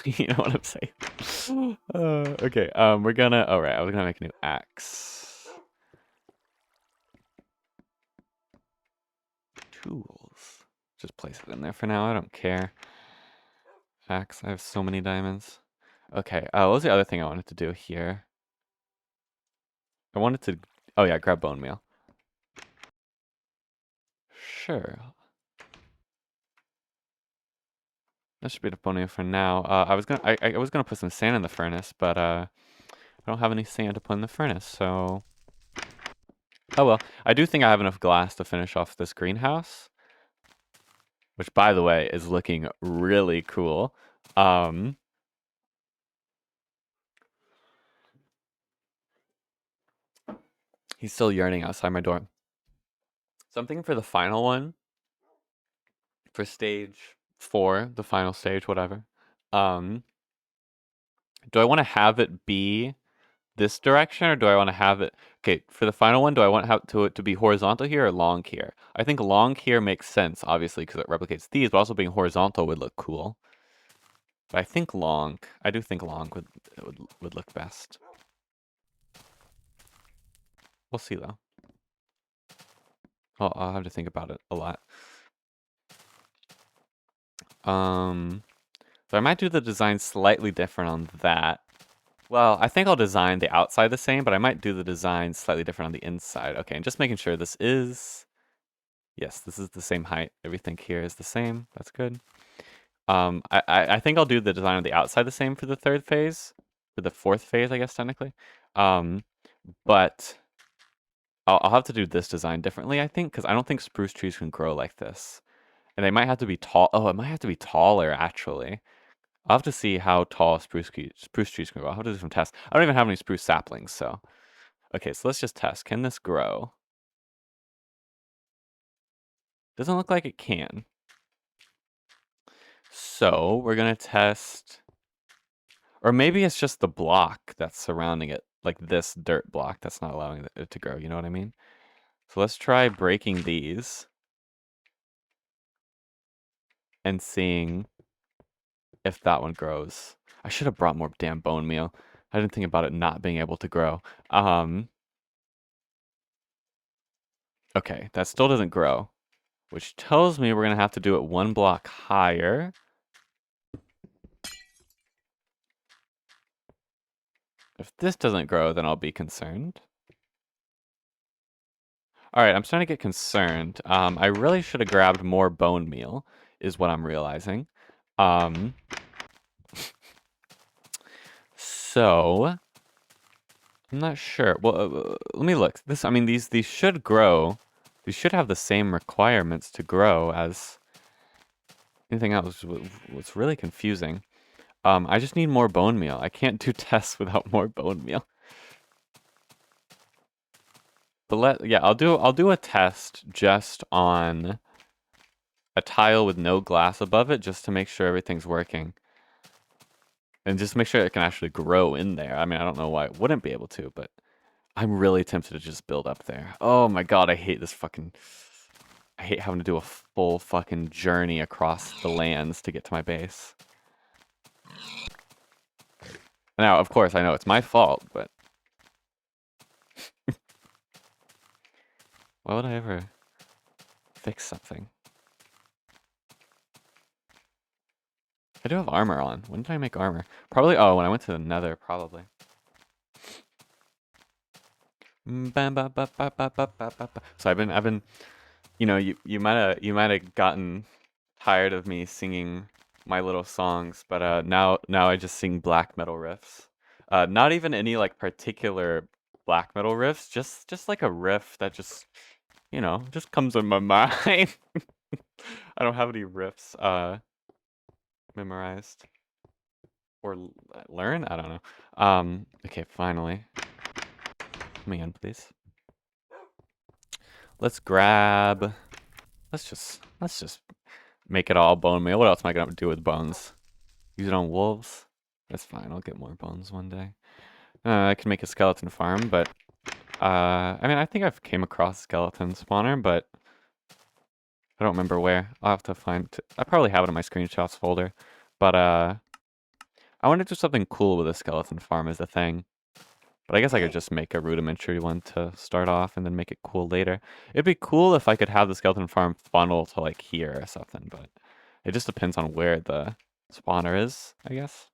You know what I'm saying? Okay. We're gonna. All right. I was gonna make a new axe. Tools. Just place it in there for now. I don't care. Axe. I have so many diamonds. Okay. What was the other thing I wanted to do here? I wanted to. Oh yeah, grab bone meal. Sure. That should be enough bone meal for now. I was gonna put some sand in the furnace, but I don't have any sand to put in the furnace, so. Oh well. I do think I have enough glass to finish off this greenhouse. Which, by the way, is looking really cool. He's still yearning outside my door. So I'm thinking for the final one, for stage 4, the final stage, whatever. Do I want to have it be this direction, or do I want to have it? Okay, for the final one, do I want it to be horizontal here or long here? I think long here makes sense, obviously, because it replicates these, but also being horizontal would look cool. But I think long. I do think long would look best. We'll see though. I'll have to think about it a lot. So I might do the design slightly different on that. Well, I think I'll design the outside the same, but I might do the design slightly different on the inside. Okay, and just making sure this is... Yes, this is the same height. Everything here is the same. That's good. I think I'll do the design on the outside the same for the third phase. For the fourth phase, I guess, technically. But I'll have to do this design differently, I think, because I don't think spruce trees can grow like this. And they might have to be tall. Oh, it might have to be taller, actually. I'll have to see how tall spruce trees can grow. I'll have to do some tests. I don't even have any spruce saplings, so... Okay, so let's just test. Can this grow? Doesn't look like it can. So, we're gonna test... Or maybe it's just the block that's surrounding it. Like this dirt block that's not allowing it to grow, you know what I mean? So let's try breaking these. And seeing if that one grows. I should have brought more damn bone meal. I didn't think about it not being able to grow. Okay, that still doesn't grow. Which tells me we're gonna have to do it one block higher. If this doesn't grow, then I'll be concerned. Alright, I'm starting to get concerned. I really should have grabbed more bone meal, is what I'm realizing. So... I'm not sure. Well, let me look. I mean, these should grow. These should have the same requirements to grow as anything else. What's really confusing. I just need more bone meal. I can't do tests without more bone meal. But I'll do a test just on a tile with no glass above it, just to make sure everything's working. And just make sure it can actually grow in there. I mean, I don't know why it wouldn't be able to, but I'm really tempted to just build up there. Oh my god, I hate this fucking... I hate having to do a full fucking journey across the lands to get to my base. Now, of course, I know it's my fault, but... Why would I ever fix something? I do have armor on. When did I make armor? Probably, oh, when I went to the nether, probably. So I've been, you know, you might have gotten tired of me singing my little songs, but now I just sing black metal riffs. Not even any like particular black metal riffs, just like a riff that just, you know, just comes in my mind. I don't have any riffs memorized or learn. I don't know. Okay, finally. Come again, please. Let's grab. Let's just make it all bone meal. What else am I gonna do with bones? Use it on wolves. That's fine. I'll get more bones one day. I can make a skeleton farm, but I mean, I think I've came across skeleton spawner, but I don't remember where. I'll have to find. I probably have it in my screenshots folder, but I want to do something cool with a skeleton farm as a thing. But I guess I could just make a rudimentary one to start off and then make it cool later. It'd be cool if I could have the skeleton farm funnel to like here or something, but it just depends on where the spawner is, I guess.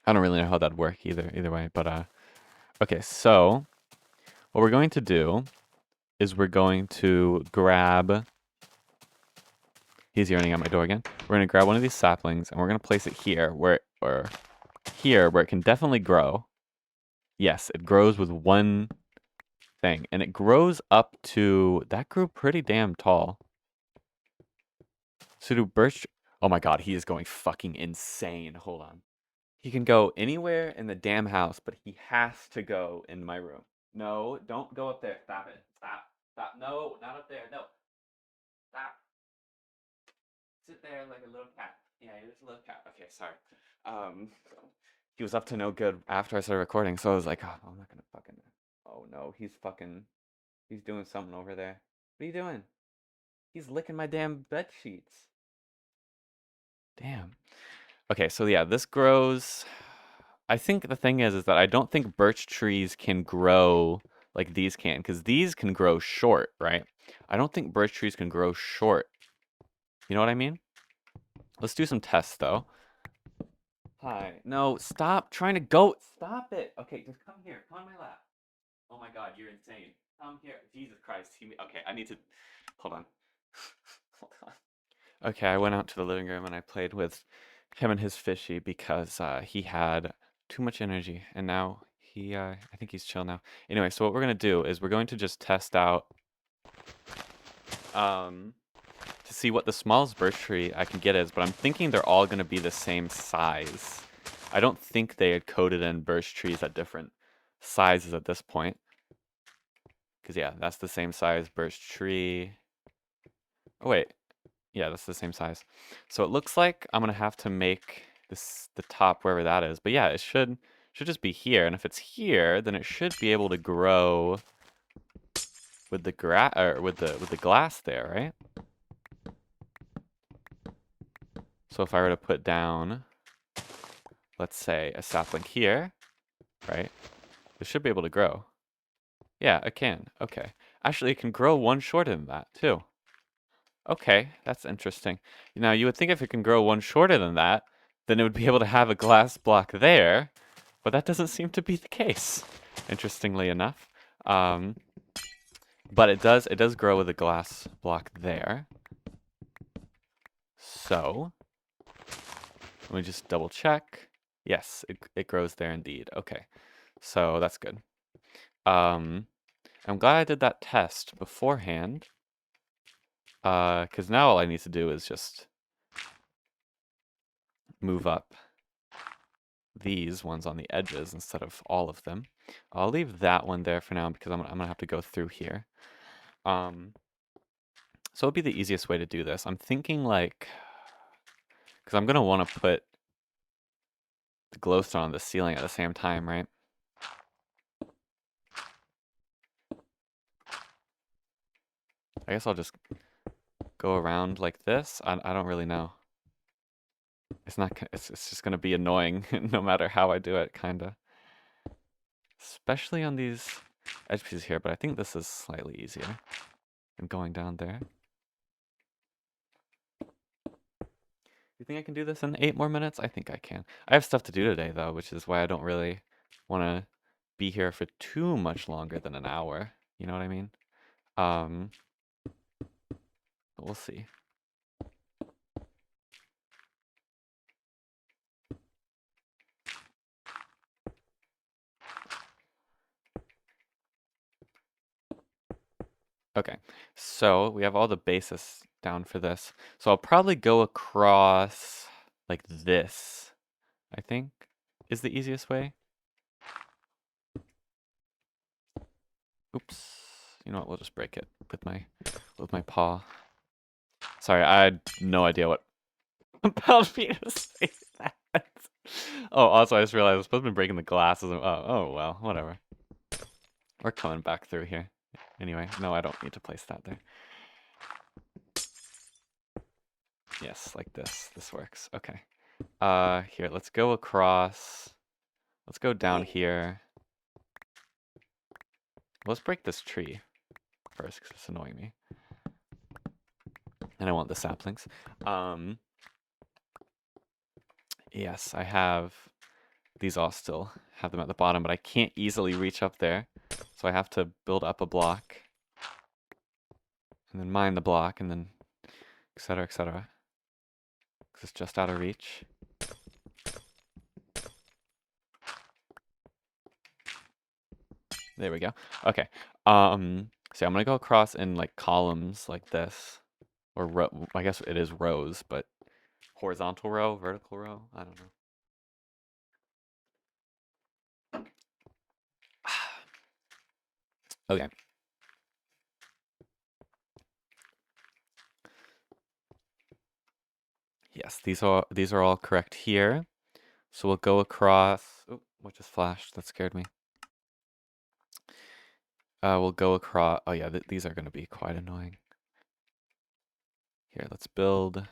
I don't really know how that'd work either way, but okay, so what we're going to do is we're going to grab... He's yearning at my door again. We're going to grab one of these saplings and we're going to place it here where it can definitely grow. Yes, it grows with one thing. And it grows up to... That grew pretty damn tall. So do birch... Oh my god, he is going fucking insane. Hold on. He can go anywhere in the damn house, but he has to go in my room. No, don't go up there. Stop it. Stop. Stop. No, not up there. No. Stop. Sit there like a little cat. Yeah, you're just a little cat. Okay, sorry. Um, he was up to no good after I started recording, so I was like, oh, I'm not gonna fucking. Oh no, he's doing something over there. What are you doing? He's licking my damn bed sheets. Damn. Okay, so yeah, this grows. I think the thing is that I don't think birch trees can grow like these can, because these can grow short, right? I don't think birch trees can grow short. You know what I mean? Let's do some tests though. Hi. No, stop trying to go. Stop it. Okay, just come here. Come on my lap. Oh my God, you're insane. Come here. Jesus Christ. Okay, I need to. Hold on. Hold on. Okay, I went out to the living room and I played with him and his fishy because he had too much energy, and now I think he's chill now. Anyway, so what we're gonna do is we're going to just test out um to see what the smallest birch tree I can get is, but I'm thinking they're all gonna be the same size. I don't think they had coded in birch trees at different sizes at this point. Because yeah, that's the same size birch tree. Oh wait, yeah, that's the same size. So it looks like I'm gonna have to make this the top wherever that is. But yeah, it should just be here. And if it's here, then it should be able to grow with the with the glass there, right? So if I were to put down, let's say, a sapling here, right? It should be able to grow. Yeah, it can. Okay. Actually, it can grow one shorter than that, too. Okay, that's interesting. Now, you would think if it can grow one shorter than that, then it would be able to have a glass block there, but that doesn't seem to be the case, interestingly enough. But it does grow with a glass block there. So, let me just double check. Yes, it grows there indeed. Okay, so that's good. I'm glad I did that test beforehand, because now all I need to do is just move up these ones on the edges instead of all of them. I'll leave that one there for now because I'm gonna have to go through here. So it'll be the easiest way to do this. I'm thinking like, because I'm gonna want to put the glowstone on the ceiling at the same time, right? I guess I'll just go around like this. I don't really know. It's just gonna be annoying no matter how I do it, kinda. Especially on these edge pieces here, but I think this is slightly easier than going down there. You think I can do this in 8 more minutes? I think I can. I have stuff to do today, though, which is why I don't really want to be here for too much longer than an hour. You know what I mean? But we'll see. Okay, so we have all the bases down for this. So I'll probably go across like this, I think, is the easiest way. Oops. You know what? We'll just break it with my paw. Sorry, I had no idea what about me to say that. Oh, also I just realized I was supposed to be breaking the glasses. Oh well, whatever. We're coming back through here. Anyway, no, I don't need to place that there. Yes, like this. This works. Okay. Here, let's go across. Let's go down here. Let's break this tree first, because it's annoying me. And I want the saplings. Yes, I have these all still have them at the bottom, but I can't easily reach up there. So I have to build up a block. And then mine the block, and then etc., etc. Because it's just out of reach. There we go. Okay. So I'm gonna go across in like columns like this. Or I guess it is rows, but horizontal row, vertical row, I don't know. Okay. Yes, these are all correct here. So we'll go across. Oh, what just flashed? That scared me. We'll go across. Oh yeah, these are going to be quite annoying. Here, let's build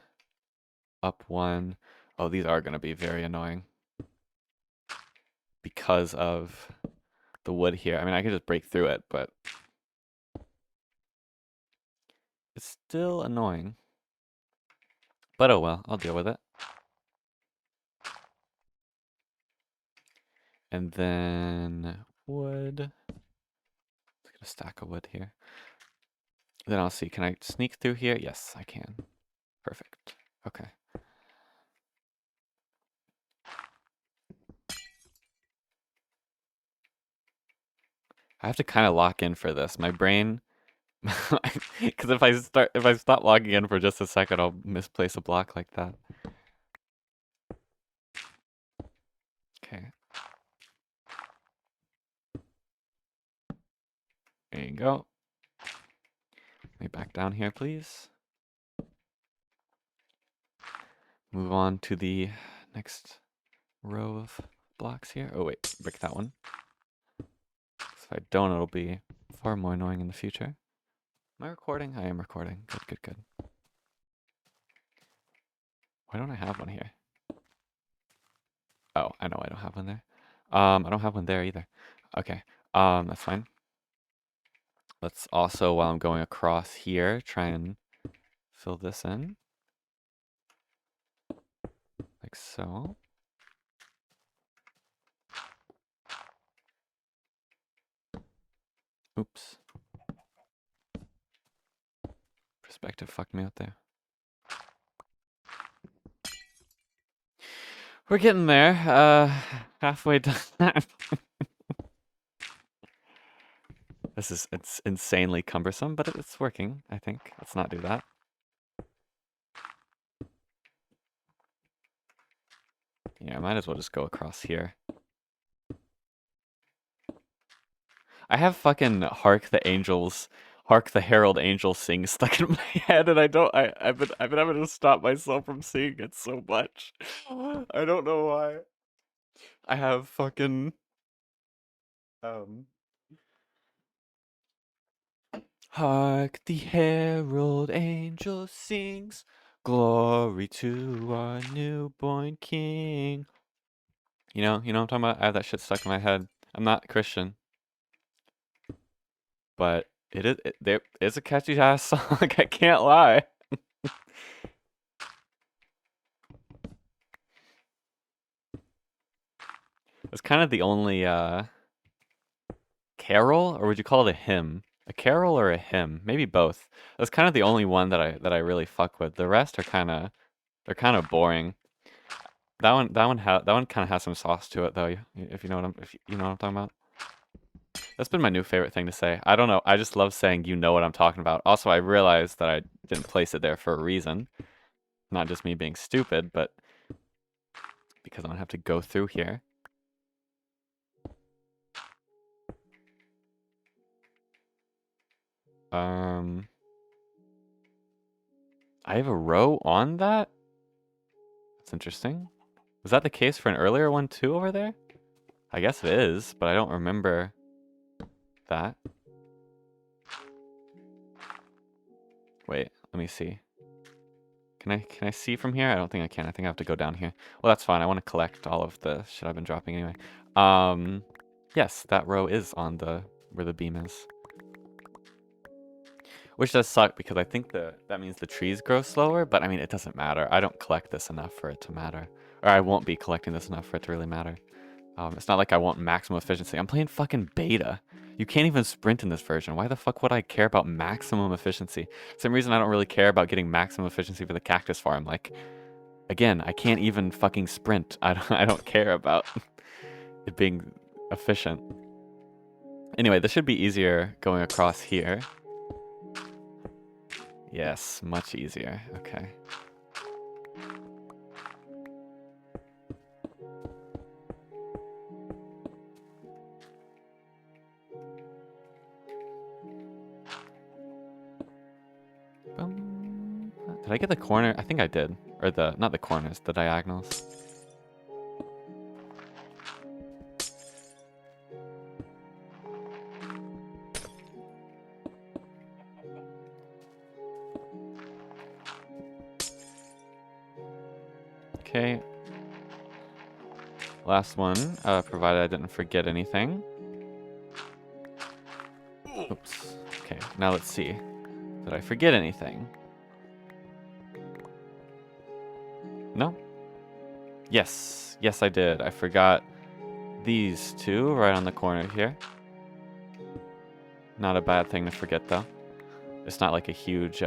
up one. Oh, these are going to be very annoying because of the wood here. I mean, I could just break through it, but it's still annoying. But oh well, I'll deal with it. And then wood. Let's get a stack of wood here. Then I'll see, can I sneak through here? Yes, I can. Perfect. Okay. I have to kind of lock in for this. My brain, because if I stop logging in for just a second, I'll misplace a block like that. Okay. There you go. Let me back down here, please. Move on to the next row of blocks here. Oh wait, break that one. If I don't, it'll be far more annoying in the future. Am I recording? I am recording. Good, good, good. Why don't I have one here? Oh, I know I don't have one there. I don't have one there either. Okay, that's fine. Let's also, while I'm going across here, try and fill this in. Like so. Oops. Perspective fucked me out there. We're getting there. Halfway done. It's insanely cumbersome, but it's working, I think. Let's not do that. Yeah, I might as well just go across here. I have fucking Hark the Herald Angels sing stuck in my head, and I've been having to stop myself from singing it so much. I don't know why. I have fucking Hark the herald angel sings, glory to our newborn king. You know what I'm talking about? I have that shit stuck in my head. I'm not Christian, but there is a catchy ass song. I can't lie. It's kind of the only carol, or would you call it a hymn? A carol or a hymn? Maybe both. That's kind of the only one that I really fuck with. The rest are they're kind of boring. That one kind of has some sauce to it though. If you know what I'm talking about. That's been my new favorite thing to say. I don't know. I just love saying you know what I'm talking about. Also, I realized that I didn't place it there for a reason. Not just me being stupid, but because I'm gonna have to go through here. I have a row on that? That's interesting. Was that the case for an earlier one too over there? I guess it is, but I don't remember that. Wait, let me see. Can I see from here? I don't think I can. I think I have to go down here. Well, that's fine. I want to collect all of the shit I've been dropping anyway. Yes, that row is on where the beam is. Which does suck because I think that means the trees grow slower, but I mean, it doesn't matter. I don't collect this enough for it to matter. Or I won't be collecting this enough for it to really matter. It's not like I want maximum efficiency. I'm playing fucking beta. You can't even sprint in this version. Why the fuck would I care about maximum efficiency? Same reason I don't really care about getting maximum efficiency for the cactus farm. Like, again, I can't even fucking sprint. I don't care about it being efficient. Anyway, this should be easier going across here. Yes, much easier. Okay. Did I get the corner? I think I did. Or not the corners, the diagonals. Okay. Last one, provided I didn't forget anything. Oops. Okay, now let's see. Did I forget anything? No? Yes. Yes, I did. I forgot these two right on the corner here. Not a bad thing to forget, though. It's not like a huge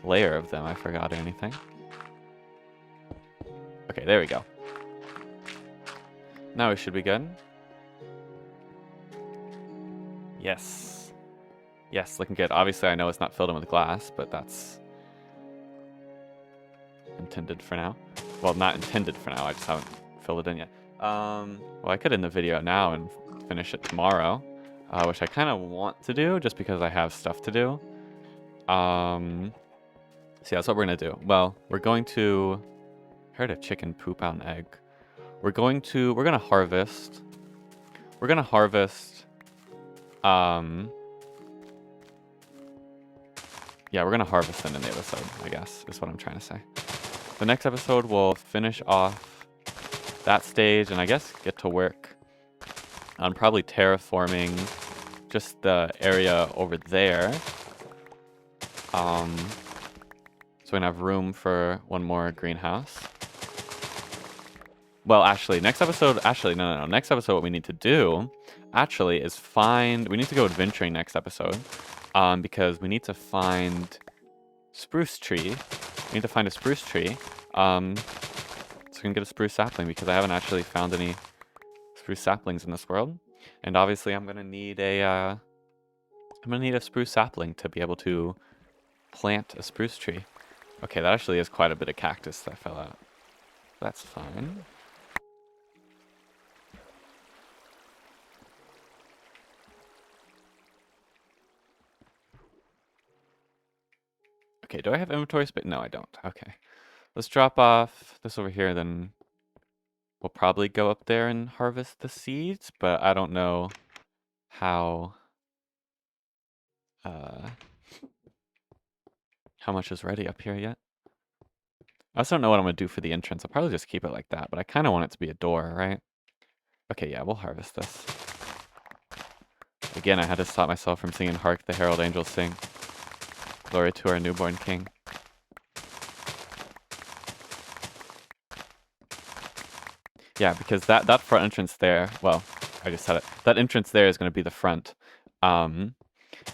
layer of them I forgot or anything. Okay, there we go. Now we should be good. Yes. Yes, looking good. Obviously, I know it's not filled in with glass, but that's intended for now. Well, not intended for now. I just haven't filled it in yet. Well, I could end the video now and finish it tomorrow, which I kind of want to do just because I have stuff to do. So yeah, that's what we're gonna do. Well, we're going to... I heard a chicken poop out an egg. We're gonna harvest. We're gonna harvest. Yeah, we're gonna harvest them in the episode, I guess, is what I'm trying to say. The next episode we'll finish off that stage and I guess get to work on probably terraforming just the area over there. So we're gonna have room for one more greenhouse. Well, actually, next episode, no. Next episode, what we need to do, actually, is we need to go adventuring next episode, because we need to find spruce tree. We need to find a spruce tree, so we can get a spruce sapling, because I haven't actually found any spruce saplings in this world. And obviously, I'm gonna need a spruce sapling to be able to plant a spruce tree. Okay, that actually is quite a bit of cactus that fell out. That's fine. Okay, do I have inventory space? No, I don't. Okay. Let's drop off this over here, then we'll probably go up there and harvest the seeds, but I don't know how much is ready up here yet. I also don't know what I'm going to do for the entrance. I'll probably just keep it like that, but I kind of want it to be a door, right? Okay, yeah, we'll harvest this. Again, I had to stop myself from singing Hark the Herald Angels Sing. Glory to our newborn king. Yeah, because that front entrance there, well, I just said it. That entrance there is going to be the front. And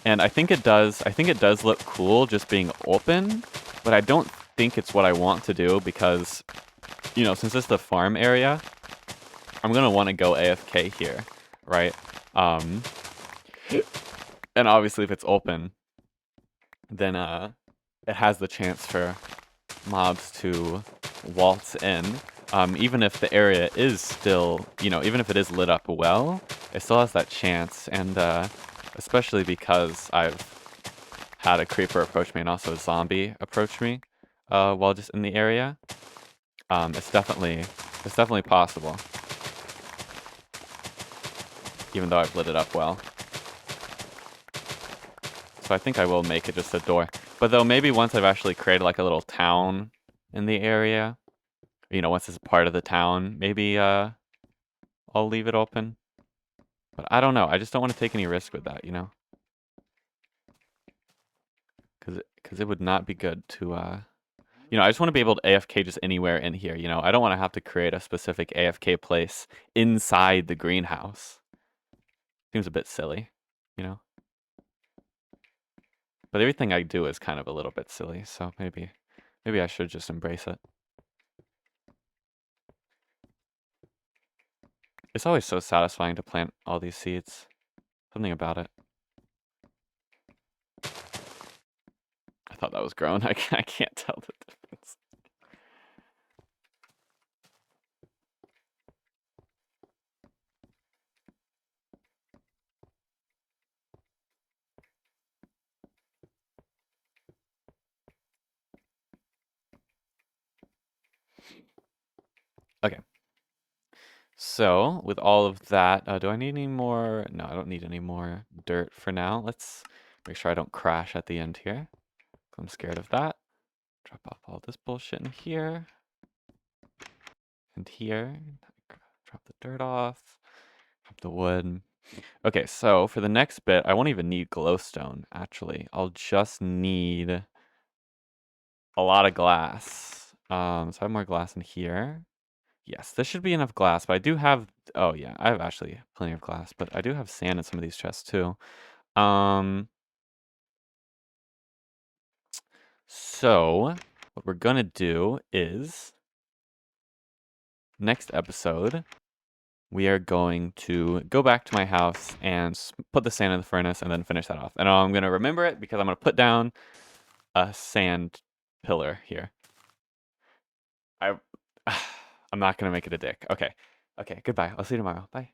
I think it does look cool just being open, but I don't think it's what I want to do because, you know, since it's the farm area, I'm going to want to go AFK here, right? And obviously if it's open, then it has the chance for mobs to waltz in. Even if the area is still, you know, even if it is lit up well, it still has that chance, and especially because I've had a creeper approach me and also a zombie approach me while just in the area. It's definitely possible, even though I've lit it up well. So I think I will make it just a door. But though maybe once I've actually created like a little town in the area, you know, once it's part of the town, maybe I'll leave it open. But I don't know. I just don't want to take any risk with that, you know? Because it would not be good to, you know, I just want to be able to AFK just anywhere in here, you know? I don't want to have to create a specific AFK place inside the greenhouse. Seems a bit silly, you know? But everything I do is kind of a little bit silly, so maybe I should just embrace it. It's always so satisfying to plant all these seeds. Something about it. I thought that was grown. I can't tell the difference. So, with all of that, do I need any more? No, I don't need any more dirt for now. Let's make sure I don't crash at the end here. I'm scared of that. Drop off all this bullshit in here. And here. Drop the dirt off. Drop the wood. Okay, so for the next bit, I won't even need glowstone, actually. I'll just need a lot of glass. So I have more glass in here. Yes, this should be enough glass, but I do have, oh yeah, I have actually plenty of glass, but I do have sand in some of these chests too. So what we're gonna do is, next episode, we are going to go back to my house and put the sand in the furnace and then finish that off. And I'm gonna remember it because I'm gonna put down a sand pillar here. I'm not gonna make it a dick. Okay. Okay, goodbye. I'll see you tomorrow. Bye.